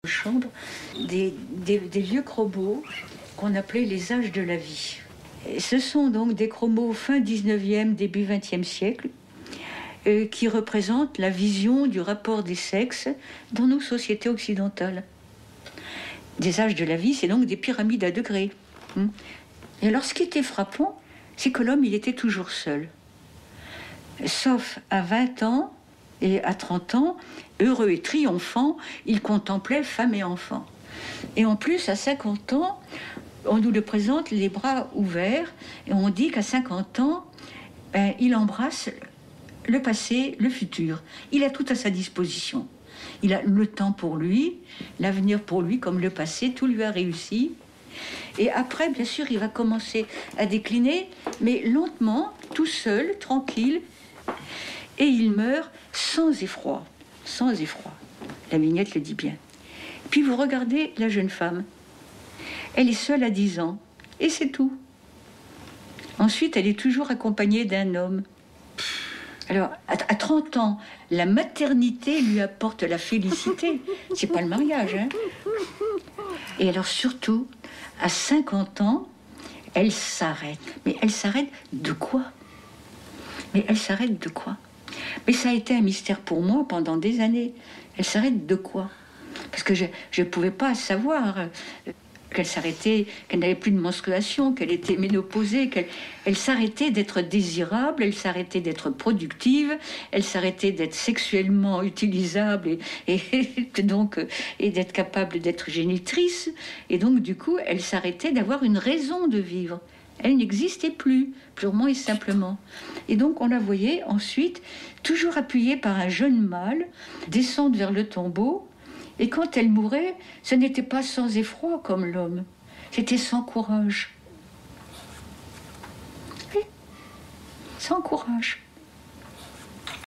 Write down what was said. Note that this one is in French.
chambre des vieux chromots qu'on appelait les âges de la vie. Et ce sont donc des chromos fin 19e, début 20e siècle, qui représentent la vision du rapport des sexes dans nos sociétés occidentales. Des âges de la vie, c'est donc des pyramides à degrés. Et alors, ce qui était frappant, c'est que l'homme, il était toujours seul. Sauf à 20 ans et à 30 ans, heureux et triomphant, il contemplait femme et enfant. Et en plus, à 50 ans, on nous le présente les bras ouverts, et on dit qu'à 50 ans, il embrasse le passé, le futur. Il a tout à sa disposition. Il a le temps pour lui, l'avenir pour lui, comme le passé, tout lui a réussi. Et après, bien sûr, il va commencer à décliner, mais lentement, tout seul, tranquille, et il meurt sans effroi. Sans effroi. La vignette le dit bien. Puis vous regardez la jeune femme. Elle est seule à 10 ans, et c'est tout. Ensuite, elle est toujours accompagnée d'un homme. Alors, à 30 ans, la maternité lui apporte la félicité. C'est pas le mariage, hein. Et alors, surtout, à 50 ans, elle s'arrête. Mais elle s'arrête de quoi? Mais elle s'arrête de quoi? Mais ça a été un mystère pour moi pendant des années. Elle s'arrête de quoi? Parce que je ne pouvais pas savoir qu'elle s'arrêtait, qu'elle n'avait plus de menstruation, qu'elle était ménopausée, qu'elle s'arrêtait d'être désirable, elle s'arrêtait d'être productive, elle s'arrêtait d'être sexuellement utilisable et d'être capable d'être génitrice. Et donc, du coup, elle s'arrêtait d'avoir une raison de vivre. Elle n'existait plus, purement et simplement. Et donc, on la voyait ensuite, toujours appuyée par un jeune mâle, descendre vers le tombeau. Et quand elle mourait, ce n'était pas sans effroi comme l'homme. C'était sans courage. Oui, sans courage.